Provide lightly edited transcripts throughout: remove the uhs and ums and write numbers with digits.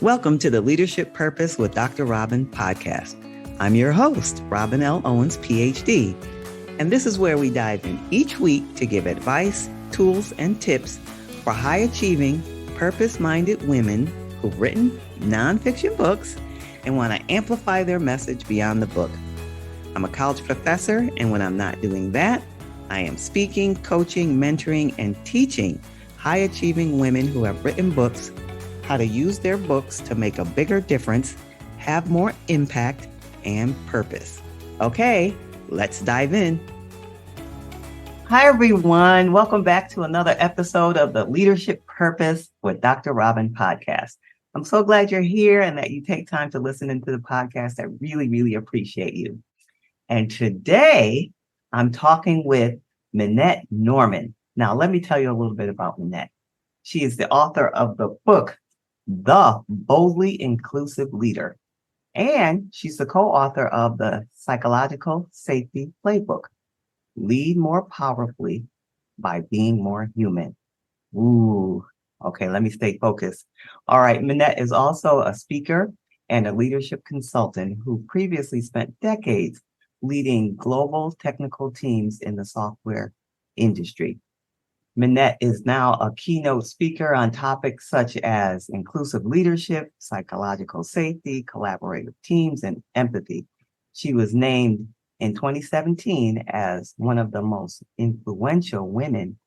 Welcome to the Leadership Purpose with Dr. Robin podcast. I'm your host, Robin L. Owens, PhD, and this is where we dive in each week to give advice, tools, and tips for high-achieving, purpose-minded women who've written nonfiction books and want to amplify their message beyond the book. I'm a college professor, and when I'm not doing that, I am speaking, coaching, mentoring, and teaching high-achieving women who have written books how to use their books to make a bigger difference, have more impact, and purpose. Okay, let's dive in. Hi, everyone. Welcome back to another episode of the Leadership Purpose with Dr. Robin podcast. I'm so glad you're here and that you take time to listen into the podcast. I really, really appreciate you. And today I'm talking with Minette Norman. Now, let me tell you a little bit about Minette. She is the author of the book, The Boldly Inclusive Leader. And she's the co-author of the Psychological Safety Playbook, Lead More Powerfully by Being More Human. Ooh, okay, let me stay focused. All right, Minette is also a speaker and a leadership consultant who previously spent decades leading global technical teams in the software industry. Minette is now a keynote speaker on topics such as inclusive leadership, psychological safety, collaborative teams, and empathy. She was named in 2017 as one of the most influential women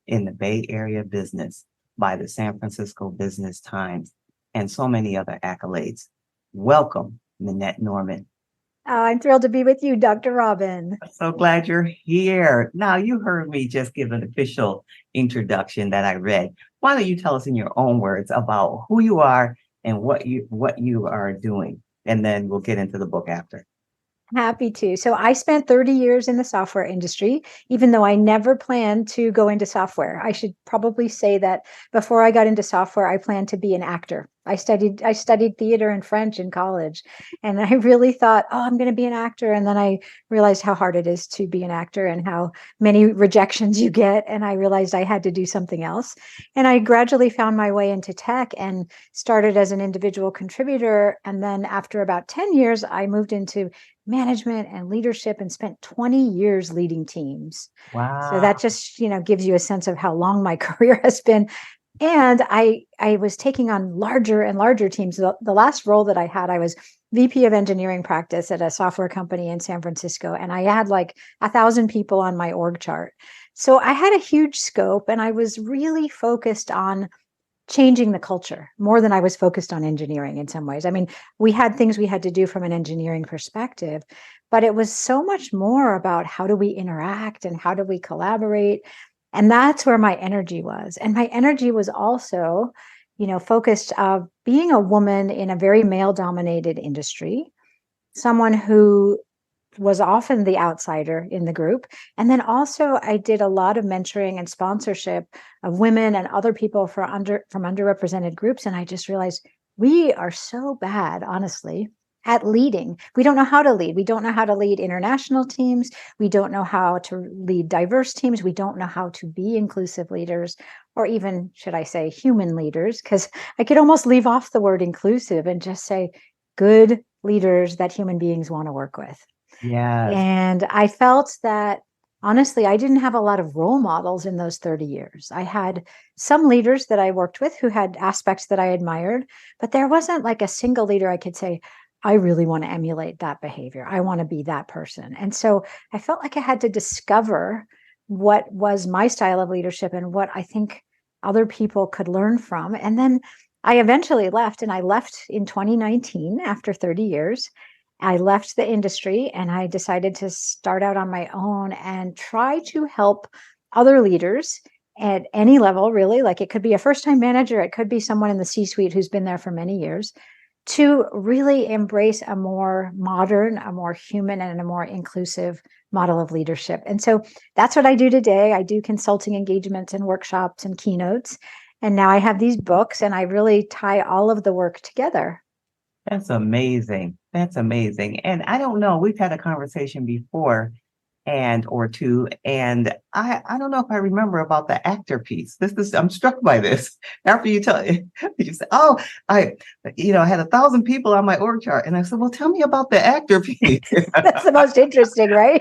in the Bay Area business by the San Francisco Business Times, and so many other accolades. Welcome, Minette Norman. I'm thrilled to be with you, Dr. Robin. So glad you're here. Now, you heard me just give an official introduction that I read. Why don't you tell us in your own words about who you are and what you are doing? And then we'll get into the book after. Happy to. So I spent 30 years in the software industry, even though I never planned to go into software. I should probably say that before I got into software, I planned to be an actor. I studied theater and French in college, and I really thought, oh, I'm going to be an actor. And then I realized how hard it is to be an actor and how many rejections you get. And I realized I had to do something else. And I gradually found my way into tech and started as an individual contributor. And then after about 10 years, I moved into management and leadership and spent 20 years leading teams. Wow. So that just, gives you a sense of how long my career has been. And I was taking on larger and larger teams. The last role that I had, I was VP of engineering practice at a software company in San Francisco. And I had like 1,000 people on my org chart. So I had a huge scope, and I was really focused on changing the culture more than I was focused on engineering in some ways. I mean, we had things we had to do from an engineering perspective, but it was so much more about how do we interact and how do we collaborate. And that's where my energy was. And my energy was also, focused of being a woman in a very male-dominated industry, someone who was often the outsider in the group. And then also I did a lot of mentoring and sponsorship of women and other people from underrepresented groups. And I just realized we are so bad, honestly, at leading. We don't know how to lead. We don't know how to lead international teams. We don't know how to lead diverse teams. We don't know how to be inclusive leaders, or even, should I say, human leaders, because I could almost leave off the word inclusive and just say good leaders that human beings want to work with. Yes. And I felt that, honestly, I didn't have a lot of role models in those 30 years. I had some leaders that I worked with who had aspects that I admired, but there wasn't like a single leader I could say, I really want to emulate that behavior. I want to be that person. And so I felt like I had to discover what was my style of leadership and what I think other people could learn from. And then I eventually left, and I left in 2019 after 30 years. I left the industry and I decided to start out on my own and try to help other leaders at any level, really. Like, it could be a first-time manager, it could be someone in the C-suite who's been there for many years, to really embrace a more modern, a more human, and a more inclusive model of leadership. And so that's what I do today. I do consulting engagements and workshops and keynotes. And now I have these books, and I really tie all of the work together. That's amazing. That's amazing. And I don't know, we've had a conversation before, and or two. And I don't know if I remember about the actor piece. I'm struck by this. After you tell you say, oh, I had 1,000 people on my org chart. And I said, well, tell me about the actor piece. That's the most interesting, right?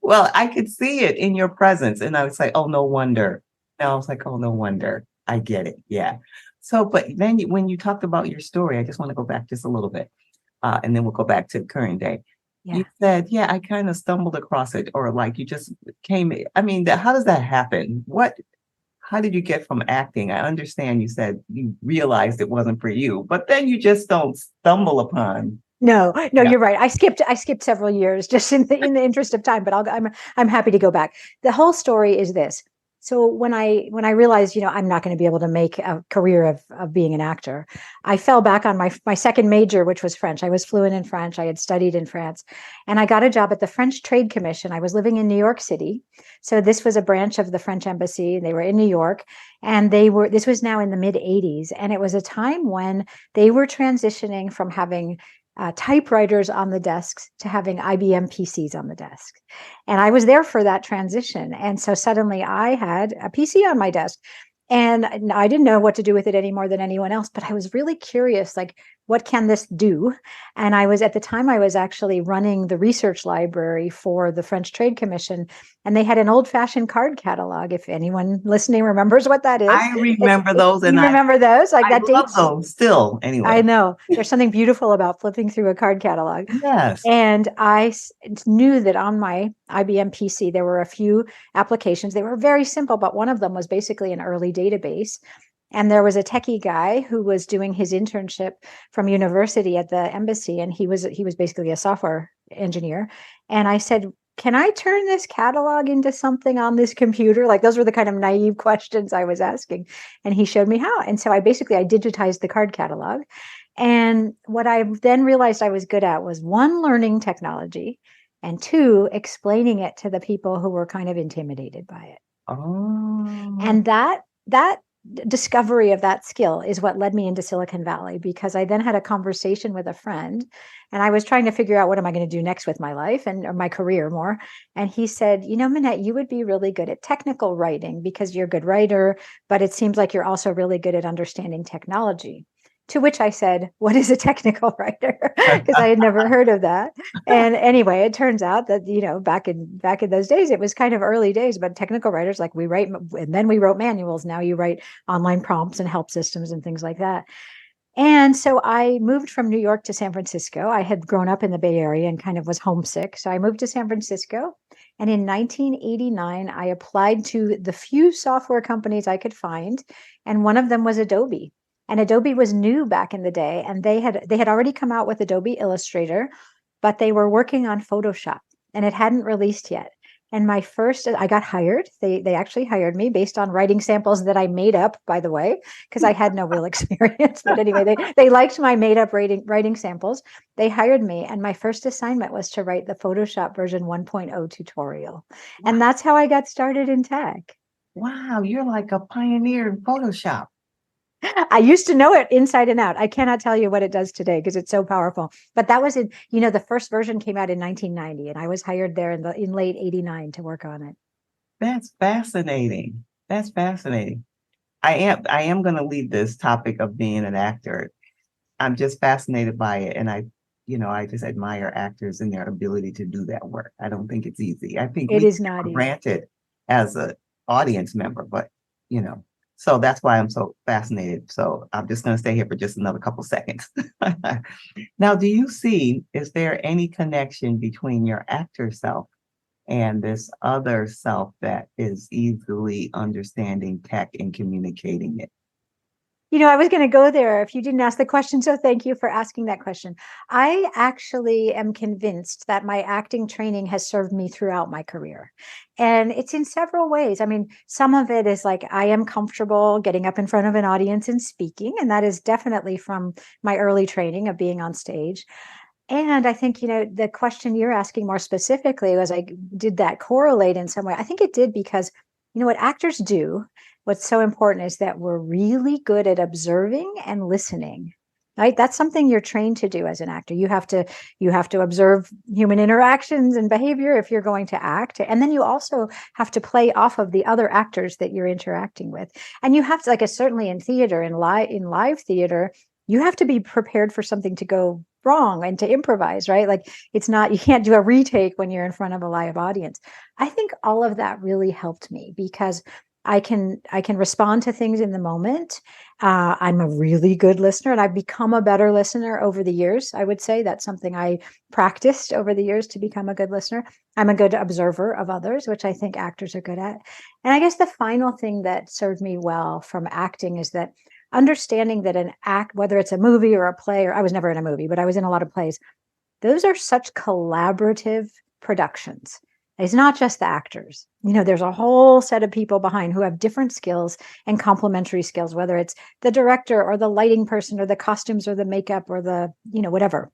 Well, I could see it in your presence. And I was like, oh, no wonder. And I was like, oh, no wonder. I get it. Yeah. So, but then when you talked about your story, I just want to go back just a little bit. And then we'll go back to the current day. Yeah. You said, yeah, I kind of stumbled across it, or like you just came. I mean, how does that happen? How did you get from acting? I understand you said you realized it wasn't for you, but then you just don't stumble upon. No, Yeah. you're right. I skipped several years just in the interest of time, but I'm happy to go back. The whole story is this. So when I realized, I'm not going to be able to make a career of being an actor, I fell back on my second major, which was French. I was fluent in French. I had studied in France, and I got a job at the French Trade Commission. I was living in New York City. So this was a branch of the French embassy. They were in New York, and this was now in the mid 80s. And it was a time when they were transitioning from having typewriters on the desks to having IBM PCs on the desk. And I was there for that transition. And so suddenly I had a PC on my desk, and I didn't know what to do with it any more than anyone else, but I was really curious, like, what can this do? And at the time, I was actually running the research library for the French Trade Commission, and they had an old-fashioned card catalog. If anyone listening remembers what that is. I remember those, and you remember those? Like, I that love dates. those still. Anyway, I know there's something beautiful about flipping through a card catalog. yes. And I knew that on my IBM PC, there were a few applications. They were very simple, but one of them was basically an early database. And there was a techie guy who was doing his internship from university at the embassy, and he was basically a software engineer. And I said, can I turn this catalog into something on this computer? Like, those were the kind of naive questions I was asking. And he showed me how. And so I digitized the card catalog. And what I then realized I was good at was, one, learning technology, and two, explaining it to the people who were kind of intimidated by it. Oh. And that discovery of that skill is what led me into Silicon Valley, because I then had a conversation with a friend, and I was trying to figure out, what am I going to do next with my life or my career more. And he said, Minette, you would be really good at technical writing because you're a good writer, but it seems like you're also really good at understanding technology. To which I said, what is a technical writer? Because I had never heard of that. And anyway, it turns out that, back in those days, it was kind of early days, but technical writers, like, we write, and then we wrote manuals. Now you write online prompts and help systems and things like that. And so I moved from New York to San Francisco. I had grown up in the Bay Area and kind of was homesick. So I moved to San Francisco. And in 1989, I applied to the few software companies I could find. And one of them was Adobe. And Adobe was new back in the day, and they had already come out with Adobe Illustrator, but they were working on Photoshop, and it hadn't released yet. And I got hired. They actually hired me based on writing samples that I made up, by the way, because I had no real experience. But anyway, they liked my made up writing samples. They hired me, and my first assignment was to write the Photoshop version 1.0 tutorial. And that's how I got started in tech. Wow, you're like a pioneer in Photoshop. I used to know it inside and out. I cannot tell you what it does today because it's so powerful. But that was the first version came out in 1990, and I was hired there in late 89 to work on it. That's fascinating. That's fascinating. I am going to leave this topic of being an actor. I'm just fascinated by it, and I just admire actors and their ability to do that work. I don't think it's easy. I think it is not easy. Granted as an audience member, but so that's why I'm so fascinated. So I'm just going to stay here for just another couple seconds. Now, is there any connection between your actor self and this other self that is easily understanding tech and communicating it? I was going to go there if you didn't ask the question, so thank you for asking that question. I actually am convinced that my acting training has served me throughout my career. And it's in several ways. I mean, some of it is like, I am comfortable getting up in front of an audience and speaking, and that is definitely from my early training of being on stage. And I think, the question you're asking more specifically was, did that correlate in some way? I think it did, because, what actors do, what's so important is that we're really good at observing and listening. right? That's something you're trained to do as an actor. You have to observe human interactions and behavior if you're going to act. And then you also have to play off of the other actors that you're interacting with. And you have to, like, certainly in theater, in live theater, you have to be prepared for something to go wrong and to improvise, right? Like, you can't do a retake when you're in front of a live audience. I think all of that really helped me because I can respond to things in the moment. I'm a really good listener, and I've become a better listener over the years. I would say that's something I practiced over the years to become a good listener. I'm a good observer of others, which I think actors are good at. And I guess the final thing that served me well from acting is that understanding that an act, whether it's a movie or a play, or I was never in a movie, but I was in a lot of plays, those are such collaborative productions. It's not just the actors. There's a whole set of people behind who have different skills and complementary skills, whether it's the director or the lighting person or the costumes or the makeup or the, whatever.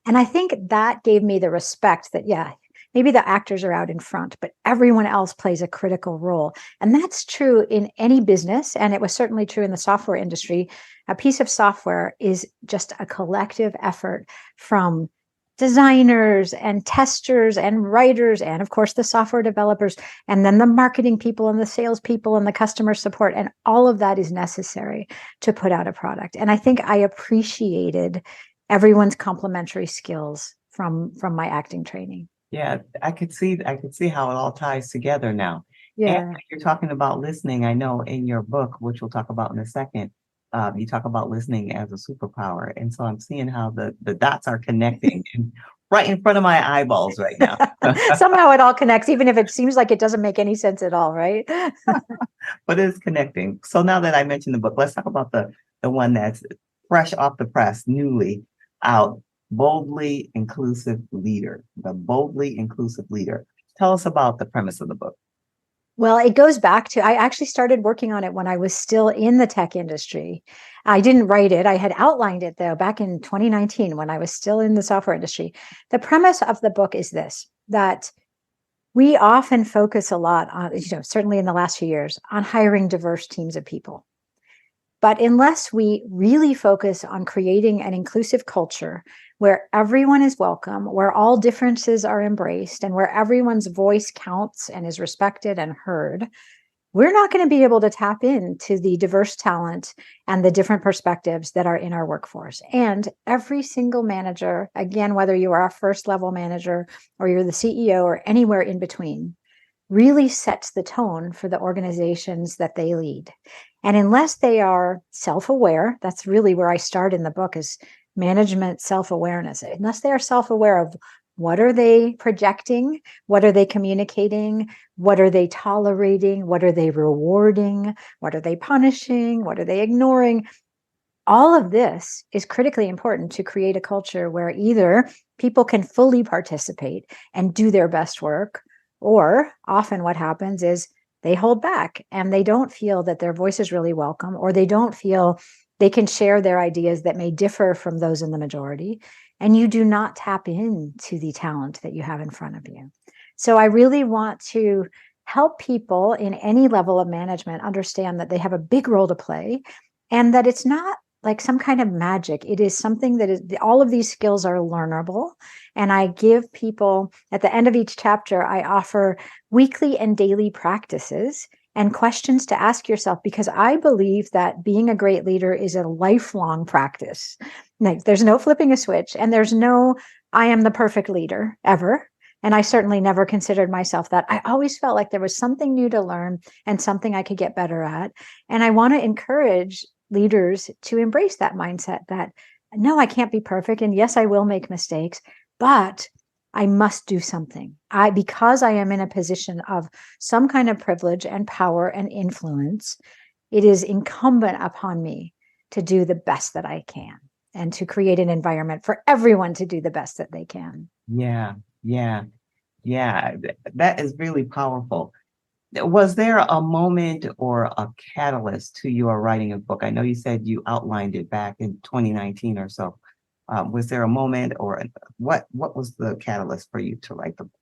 And I think that gave me the respect that, yeah, maybe the actors are out in front, but everyone else plays a critical role. And that's true in any business. And it was certainly true in the software industry. A piece of software is just a collective effort from designers and testers and writers, and of course the software developers, and then the marketing people and the sales people and the customer support. And all of that is necessary to put out a product. And I think I appreciated everyone's complementary skills from my acting training. Yeah, I could see how it all ties together now. And Yeah. you're talking about listening. I know in your book, which we'll talk about in a second, you talk about listening as a superpower. And so I'm seeing how the dots are connecting and right in front of my eyeballs right now. Somehow it all connects, even if it seems like it doesn't make any sense at all, right? But it's connecting. So now that I mentioned the book, let's talk about the one that's fresh off the press, newly out, Boldly Inclusive Leader, the Boldly Inclusive Leader. Tell us about the premise of the book. Well, it goes back to, I actually started working on it when I was still in the tech industry. I didn't write it. I had outlined it, though, back in 2019 when I was still in the software industry. The premise of the book is this, that we often focus a lot on, certainly in the last few years, on hiring diverse teams of people. But unless we really focus on creating an inclusive culture where everyone is welcome, where all differences are embraced, and where everyone's voice counts and is respected and heard, we're not going to be able to tap into the diverse talent and the different perspectives that are in our workforce. And every single manager, again, whether you are a first level manager or you're the CEO or anywhere in between, really sets the tone for the organizations that they lead. And unless they are self-aware, that's really where I start in the book, is management self-awareness. Unless they are self-aware of what are they projecting, what are they communicating, what are they tolerating, what are they rewarding, what are they punishing, what are they ignoring, all of this is critically important to create a culture where either people can fully participate and do their best work, or often what happens is they hold back and they don't feel that their voice is really welcome, or they don't feel they can share their ideas that may differ from those in the majority. And you do not tap into the talent that you have in front of you. So I really want to help people in any level of management understand that they have a big role to play, and that it's not like some kind of magic. It is something that is, all of these skills are learnable. And I give people, at the end of each chapter, I offer weekly and daily practices and questions to ask yourself, because I believe that being a great leader is a lifelong practice. Like, there's no flipping a switch, and there's no, I am the perfect leader ever. And I certainly never considered myself that. I always felt like there was something new to learn and something I could get better at. And I want to encourage leaders to embrace that mindset that, no, I can't be perfect. And yes, I will make mistakes, but I must do something. Because I am in a position of some kind of privilege and power and influence, it is incumbent upon me to do the best that I can and to create an environment for everyone to do the best that they can. Yeah, yeah, yeah. That is really powerful. Was there a moment or a catalyst to your writing a book? I know you said you outlined it back in 2019 or so. Was there a moment, or what was the catalyst for you to write the book?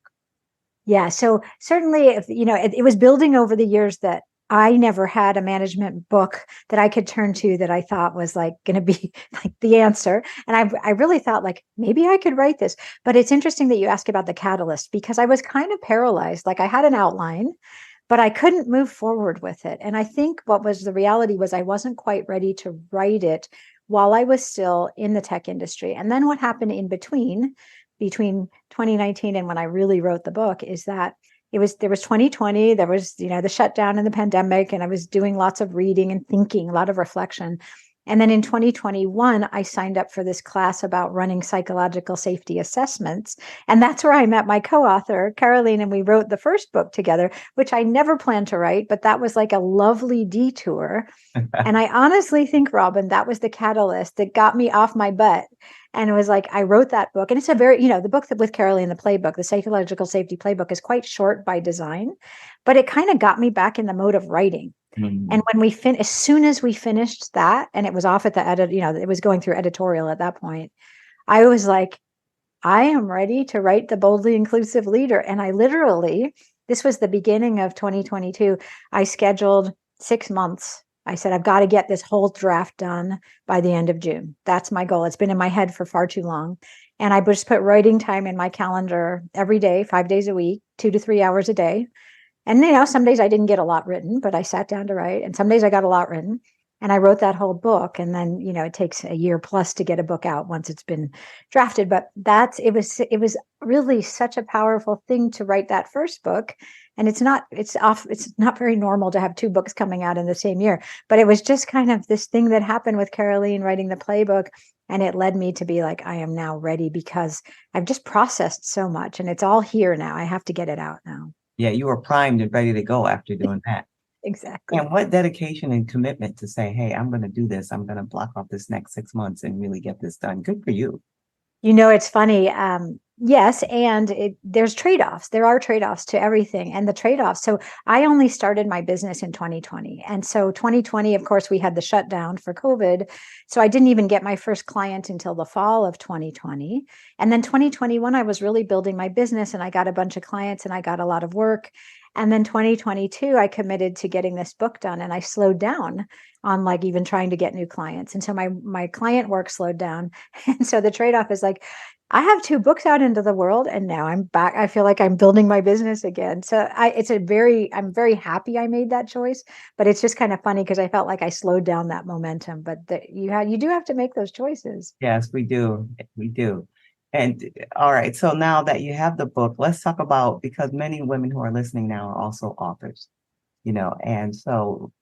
Yeah, so certainly, it was building over the years that I never had a management book that I could turn to that I thought was like going to be like the answer. And I really thought like, maybe I could write this. But it's interesting that you ask about the catalyst, because I was kind of paralyzed. Like I had an outline, but I couldn't move forward with it. And I think what was the reality was I wasn't quite ready to write it while I was still in the tech industry. And then what happened in between 2019 and when I really wrote the book is that there was 2020, there was, the shutdown and the pandemic, and I was doing lots of reading and thinking, a lot of reflection. And then in 2021, I signed up for this class about running psychological safety assessments. And that's where I met my co-author, Caroline, and we wrote the first book together, which I never planned to write, but that was like a lovely detour. And I honestly think, Robin, that was the catalyst that got me off my butt. And it was like, I wrote that book. And it's a very, the book that with Caroline, the playbook, the psychological safety playbook, is quite short by design, but it kind of got me back in the mode of writing. Mm. And when as soon as we finished that, and it was off at the edit, it was going through editorial at that point, I was like, I am ready to write The Boldly Inclusive Leader. And I literally, this was the beginning of 2022, I scheduled 6 months. I said, I've got to get this whole draft done by the end of June. That's my goal. It's been in my head for far too long. And I just put writing time in my calendar every day, 5 days a week, 2 to 3 hours a day. And, some days I didn't get a lot written, but I sat down to write. And some days I got a lot written. And I wrote that whole book. And then, it takes a year plus to get a book out once it's been drafted. But it was really such a powerful thing to write that first book. And it's not very normal to have 2 books coming out in the same year. But it was just kind of this thing that happened with Caroline writing the playbook. And it led me to be like, I am now ready because I've just processed so much and it's all here now. I have to get it out now. Yeah, you were primed and ready to go after doing that. Exactly. And what dedication and commitment to say, hey, I'm going to do this. I'm going to block off this next 6 months and really get this done. Good for you. It's funny. Yes. And there's trade-offs. There are trade-offs to everything. And the trade-offs. So I only started my business in 2020. And so 2020, of course, we had the shutdown for COVID. So I didn't even get my first client until the fall of 2020. And then 2021, I was really building my business and I got a bunch of clients and I got a lot of work. And then 2022, I committed to getting this book done and I slowed down on like even trying to get new clients. And so my client work slowed down. And so the trade-off is like, I have 2 books out into the world and now I'm back. I feel like I'm building my business again. So I'm very happy I made that choice, but it's just kind of funny because I felt like I slowed down that momentum, but you do have to make those choices. Yes, we do. We do. And all right. So now that you have the book, let's talk about, because many women who are listening now are also authors, and so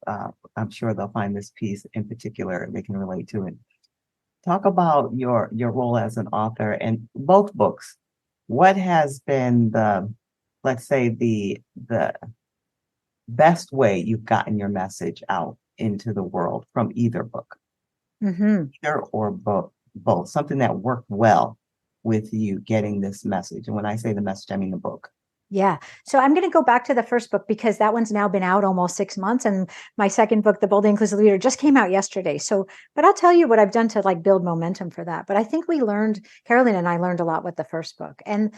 I'm sure they'll find this piece in particular, they can relate to it. Talk about your role as an author and both books. What has been let's say the best way you've gotten your message out into the world from either book? Mm-hmm. Either or both, something that worked well with you getting this message. And when I say the message, I mean the book. Yeah. So I'm going to go back to the first book because that one's now been out almost 6 months. And my second book, The Boldly Inclusive Leader, just came out yesterday. So, but I'll tell you what I've done to like build momentum for that. But I think Caroline and I learned a lot with the first book. And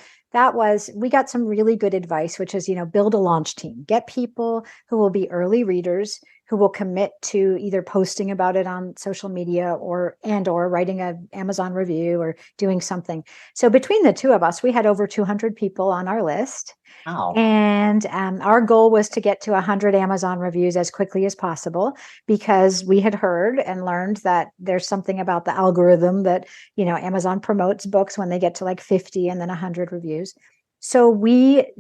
we got some really good advice, which is, build a launch team, get people who will be early readers, who will commit to either posting about it on social media or writing an Amazon review or doing something. So between the 2 of us, we had over 200 people on our list. Wow. And our goal was to get to 100 Amazon reviews as quickly as possible because we had heard and learned that there's something about the algorithm that, Amazon promotes books when they get to like 50 and then 100 reviews. So we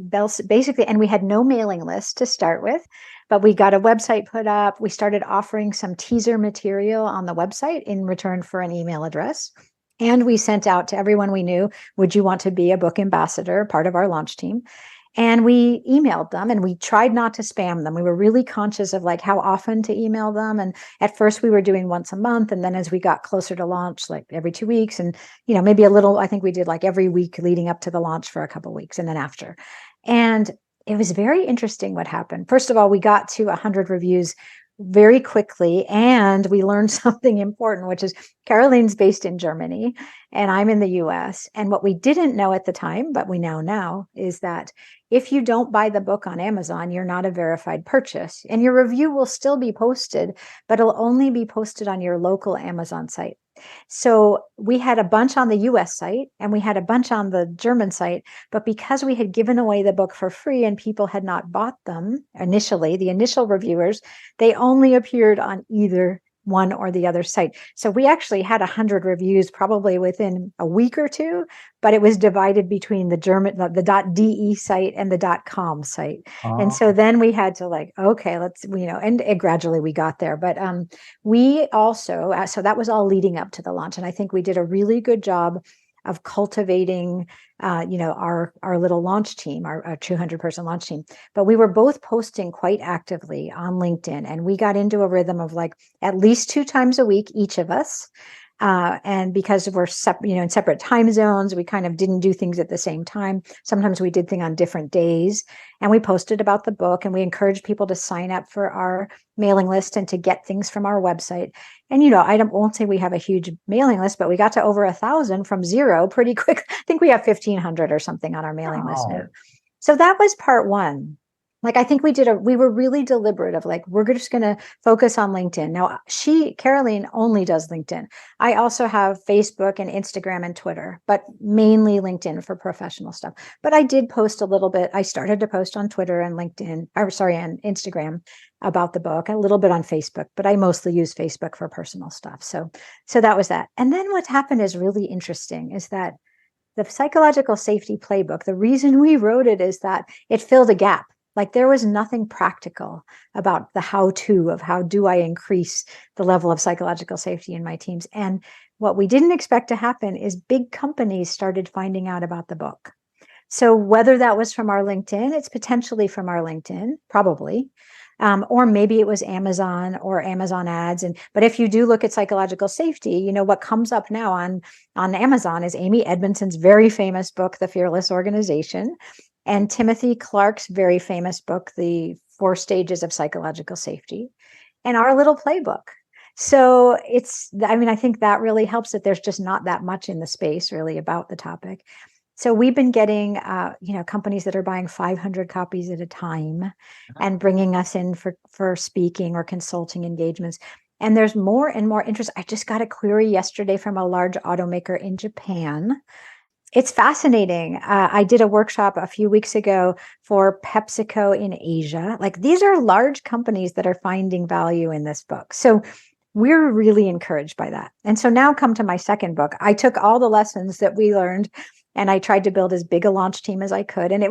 basically, and we had no mailing list to start with, but we got a website put up. We started offering some teaser material on the website in return for an email address. And we sent out to everyone we knew, would you want to be a book ambassador, part of our launch team? And we emailed them and we tried not to spam them. We were really conscious of like how often to email them. And at first we were doing once a month. And then as we got closer to launch, like every 2 weeks and, maybe a little, I think we did like every week leading up to the launch for a couple of weeks and then after. And it was very interesting what happened. First of all, we got to 100 reviews very quickly. And we learned something important, which is Caroline's based in Germany and I'm in the US. And what we didn't know at the time, but we now know, is that if you don't buy the book on Amazon, you're not a verified purchase, and your review will still be posted, but it'll only be posted on your local Amazon site. So we had a bunch on the US site and we had a bunch on the German site, but because we had given away the book for free and people had not bought them initially, the initial reviewers, they only appeared on either one or the other site. So we actually had 100 reviews probably within a week or two, but it was divided between the German, the .de site and the .com site. And so then we had to like, okay, let's, and gradually we got there. But we also, so that was all leading up to the launch. And I think we did a really good job of cultivating, our little launch team, our 200-person launch team. But we were both posting quite actively on LinkedIn, and we got into a rhythm of like at least 2 times a week, each of us. And because we're in separate time zones, we kind of didn't do things at the same time. Sometimes we did things on different days, and we posted about the book, and we encouraged people to sign up for our mailing list and to get things from our website. And, I won't say we have a huge mailing list, but we got to over 1,000 from 0 pretty quick. I think we have 1,500 or something on our mailing list now. So that was part one. Like, I think we were really deliberate of like, we're just going to focus on LinkedIn. Now, Caroline only does LinkedIn. I also have Facebook and Instagram and Twitter, but mainly LinkedIn for professional stuff. But I did post a little bit. I started to post on Twitter and and Instagram about the book, a little bit on Facebook, but I mostly use Facebook for personal stuff. So that was that. And then what happened is really interesting is that the psychological safety playbook, the reason we wrote it is that it filled a gap. Like, there was nothing practical about the how-to of how do I increase the level of psychological safety in my teams. And what we didn't expect to happen is big companies started finding out about the book. So whether that was from our LinkedIn, it's potentially from our LinkedIn, probably. Or maybe it was Amazon or Amazon ads. But if you do look at psychological safety, what comes up now on Amazon is Amy Edmondson's very famous book, The Fearless Organization, and Timothy Clark's very famous book, The 4 Stages of Psychological Safety, and our little playbook. So I think that really helps that there's just not that much in the space really about the topic. So we've been getting, companies that are buying 500 copies at a time and bringing us in for speaking or consulting engagements. And there's more and more interest. I just got a query yesterday from a large automaker in Japan. It's fascinating. I did a workshop a few weeks ago for PepsiCo in Asia. Like, these are large companies that are finding value in this book. So we're really encouraged by that. And so now come to my second book. I took all the lessons that we learned and I tried to build as big a launch team as I could. And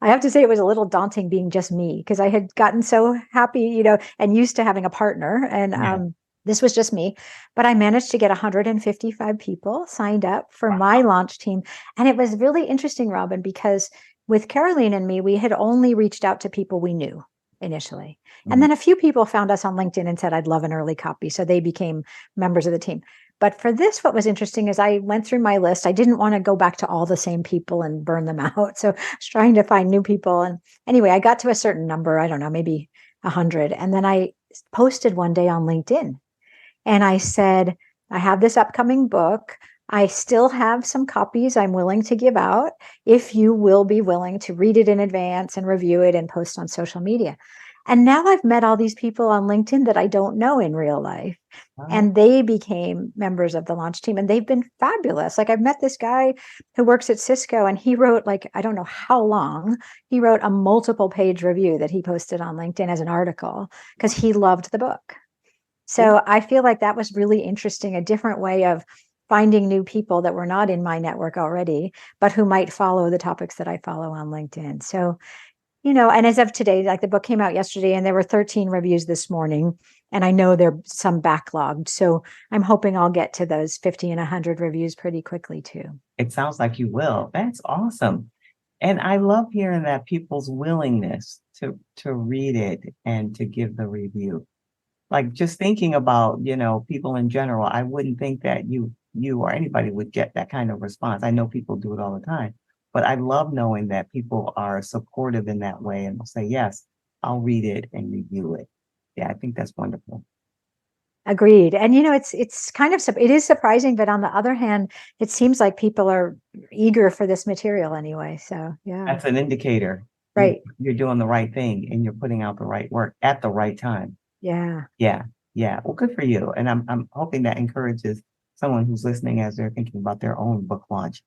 I have to say, it was a little daunting being just me, because I had gotten so happy, and used to having a partner. And this was just me, but I managed to get 155 people signed up for my launch team. And it was really interesting, Robin, because with Caroline and me, we had only reached out to people we knew initially. And then a few people found us on LinkedIn and said, I'd love an early copy. So they became members of the team. But for this, what was interesting is I went through my list. I didn't want to go back to all the same people and burn them out. So I was trying to find new people. And anyway, I got to a certain number, I don't know, maybe 100. And then I posted one day on LinkedIn. And I said, I have this upcoming book. I still have some copies I'm willing to give out if you will be willing to read it in advance and review it and post on social media. And now I've met all these people on LinkedIn that I don't know in real life. And they became members of the launch team, and they've been fabulous. Like, I've met this guy who works at Cisco, and he wrote, like, I don't know how long, he wrote a multiple page review that he posted on LinkedIn as an article because he loved the book. So I feel like that was really interesting, a different way of finding new people that were not in my network already, but who might follow the topics that I follow on LinkedIn. So, and as of today, like, the book came out yesterday and there were 13 reviews this morning, and I know there's some backlogged. So I'm hoping I'll get to those 50 and 100 reviews pretty quickly too. It sounds like you will. That's awesome. And I love hearing that people's willingness to read it and to give the review. Like, just thinking about, people in general, I wouldn't think that you or anybody would get that kind of response. I know people do it all the time, but I love knowing that people are supportive in that way and will say, yes, I'll read it and review it. Yeah, I think that's wonderful. Agreed. And it's kind of it is surprising, but on the other hand, it seems like people are eager for this material anyway. So yeah, That's an indicator. right. You're doing the right thing and you're putting out the right work at the right time. Yeah. Yeah. Yeah. Well, good for you. And I'm hoping that encourages someone who's listening as they're thinking about their own book launch.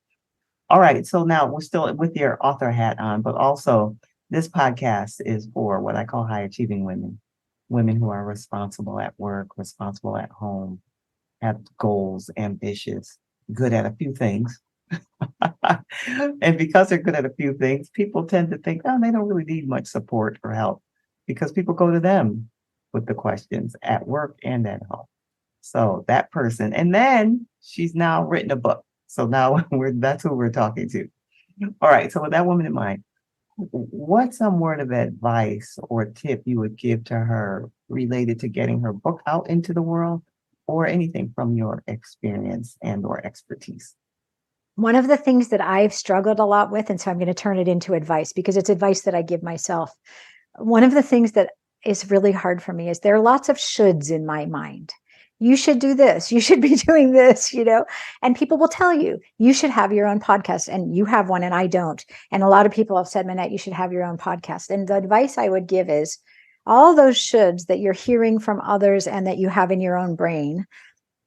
All right. So now we're still with your author hat on, but also this podcast is for what I call high achieving women, women who are responsible at work, responsible at home, have goals, ambitious, good at a few things. And because they're good at a few things, people tend to think, oh, they don't really need much support or help because people go to them with the questions at work and at home. So that person, and then she's now written a book. So now that's who we're talking to. All right. So with that woman in mind, what's some word of advice or tip you would give to her related to getting her book out into the world, or anything from your experience and or expertise? One of the things that I've struggled a lot with, and so I'm going to turn it into advice because it's advice that I give myself. One of the things that is really hard for me is there are lots of shoulds in my mind. You should do this. You should be doing this, and people will tell you, you should have your own podcast, and you have one and I don't. And a lot of people have said, Minette, you should have your own podcast. And the advice I would give is all those shoulds that you're hearing from others and that you have in your own brain.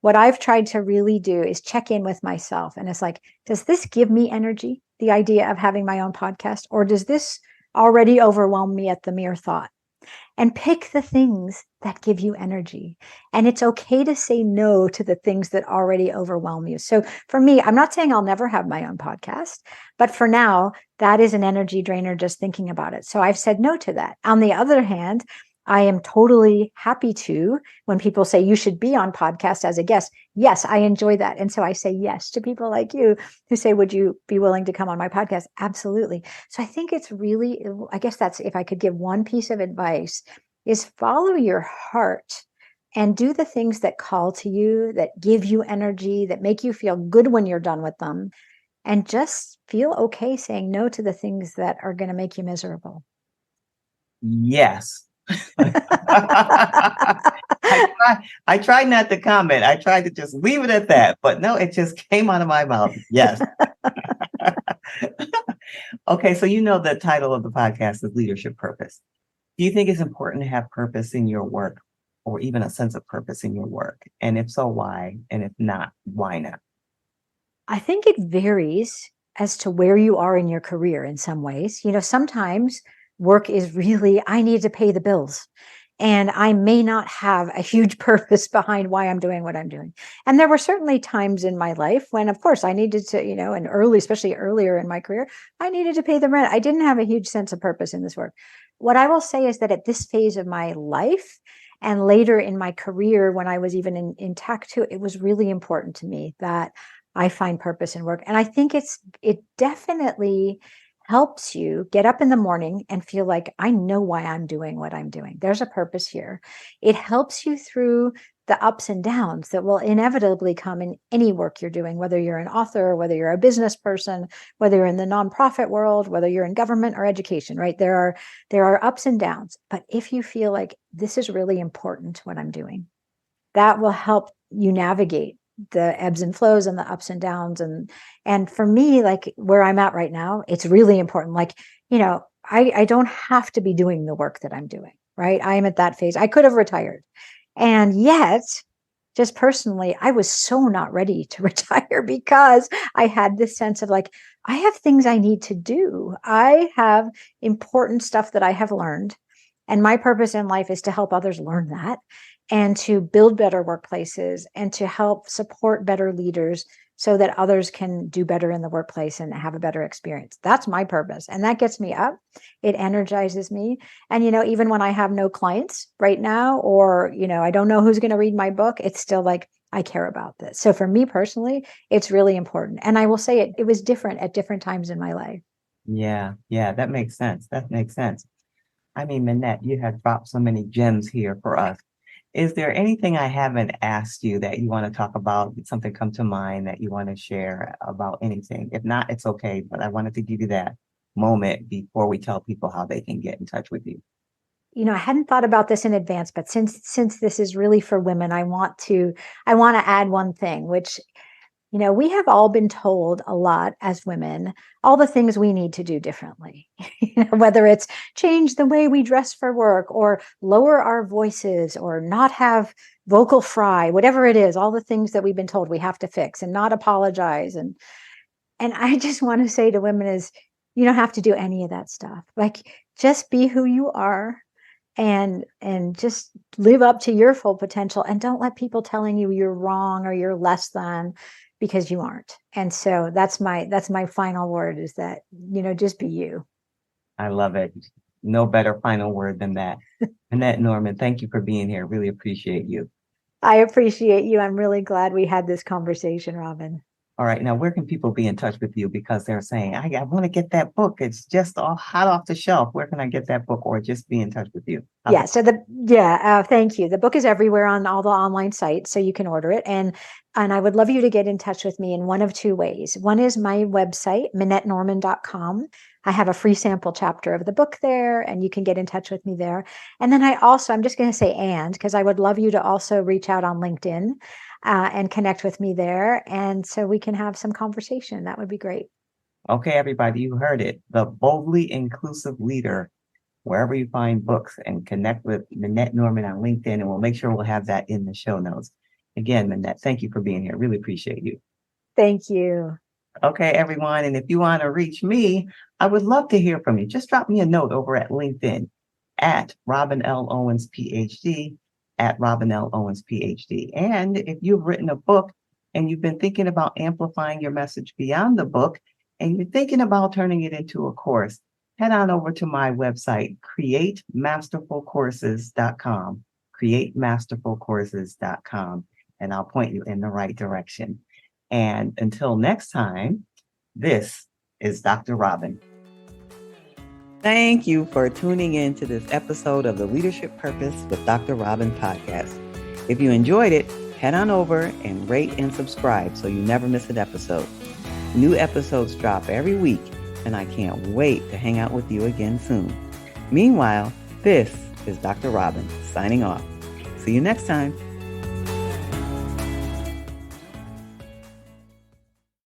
What I've tried to really do is check in with myself. And it's like, does this give me energy, the idea of having my own podcast, or does this already overwhelm me at the mere thought? And pick the things that give you energy. And it's okay to say no to the things that already overwhelm you. So for me, I'm not saying I'll never have my own podcast, but for now, that is an energy drainer just thinking about it. So I've said no to that. On the other hand, I am totally happy to, when people say you should be on podcast as a guest. Yes, I enjoy that. And so I say yes to people like you who say, would you be willing to come on my podcast? Absolutely. So I think it's really, I guess that's, if I could give one piece of advice, is follow your heart and do the things that call to you, that give you energy, that make you feel good when you're done with them. And just feel okay saying no to the things that are going to make you miserable. Yes. I tried not to comment. I tried to just leave it at that, but no, it just came out of my mouth. Yes. Okay, so the title of the podcast is Leadership Purpose. Do you think it's important to have purpose in your work, or even a sense of purpose in your work? And if so, why? And if not, why not? I think it varies as to where you are in your career in some ways. Sometimes work is really, I need to pay the bills. And I may not have a huge purpose behind why I'm doing what I'm doing. And there were certainly times in my life when, of course, I needed to, and especially earlier in my career, I needed to pay the rent. I didn't have a huge sense of purpose in this work. What I will say is that at this phase of my life and later in my career, when I was even in tech too, it was really important to me that I find purpose in work. And I think it definitely helps you get up in the morning and feel like, I know why I'm doing what I'm doing. There's a purpose here. It helps you through the ups and downs that will inevitably come in any work you're doing, whether you're an author, whether you're a business person, whether you're in the nonprofit world, whether you're in government or education, right? There are ups and downs. But if you feel like this is really important, what I'm doing, that will help you navigate the ebbs and flows and the ups and downs. And for me, like where I'm at right now, it's really important. Like, I don't have to be doing the work that I'm doing, right? I am at that phase. I could have retired. And yet, just personally, I was so not ready to retire because I had this sense of like, I have things I need to do. I have important stuff that I have learned. And my purpose in life is to help others learn that, and to build better workplaces and to help support better leaders so that others can do better in the workplace and have a better experience. That's my purpose. And that gets me up. It energizes me. And, even when I have no clients right now, or, I don't know who's going to read my book, it's still like, I care about this. So for me personally, it's really important. And I will say it was different at different times in my life. Yeah, that makes sense. That makes sense. I mean, Minette, you have dropped so many gems here for us. Is there anything I haven't asked you that you want to talk about? Did something come to mind that you want to share about anything? If not, it's okay. But I wanted to give you that moment before we tell people how they can get in touch with you. I hadn't thought about this in advance, but since this is really for women, I want to add one thing, which, we have all been told a lot as women, all the things we need to do differently, whether it's change the way we dress for work or lower our voices or not have vocal fry, whatever it is, all the things that we've been told we have to fix and not apologize. And I just want to say to women is, you don't have to do any of that stuff. Like, just be who you are and just live up to your full potential, and don't let people telling you you're wrong or you're less than, because you aren't. And so that's my final word, is that, just be you. I love it. No better final word than that. Minette Norman, thank you for being here. Really appreciate you. I appreciate you. I'm really glad we had this conversation, Robin. All right. Now, where can people be in touch with you? Because they're saying, I want to get that book. It's just all hot off the shelf. Where can I get that book, or just be in touch with you? Yeah. So thank you. The book is everywhere on all the online sites, so you can order it. And I would love you to get in touch with me in one of two ways. One is my website, MinetteNorman.com. I have a free sample chapter of the book there, and you can get in touch with me there. And then I'm just going to say, because I would love you to also reach out on LinkedIn and connect with me there. And so we can have some conversation. That would be great. Okay, everybody, you heard it. The Boldly Inclusive Leader, wherever you find books, and connect with Minette Norman on LinkedIn, and we'll make sure we'll have that in the show notes. Again, Minette, thank you for being here. Really appreciate you. Thank you. Okay, everyone. And if you want to reach me, I would love to hear from you. Just drop me a note over at LinkedIn at Robin L. Owens, PhD, at Robin L. Owens, PhD. And if you've written a book and you've been thinking about amplifying your message beyond the book, and you're thinking about turning it into a course, head on over to my website, createmasterfulcourses.com, createmasterfulcourses.com, and I'll point you in the right direction. And until next time, this is Dr. Robin. Thank you for tuning in to this episode of the Leadership Purpose with Dr. Robin podcast. If you enjoyed it, head on over and rate and subscribe so you never miss an episode. New episodes drop every week, and I can't wait to hang out with you again soon. Meanwhile, this is Dr. Robin signing off. See you next time.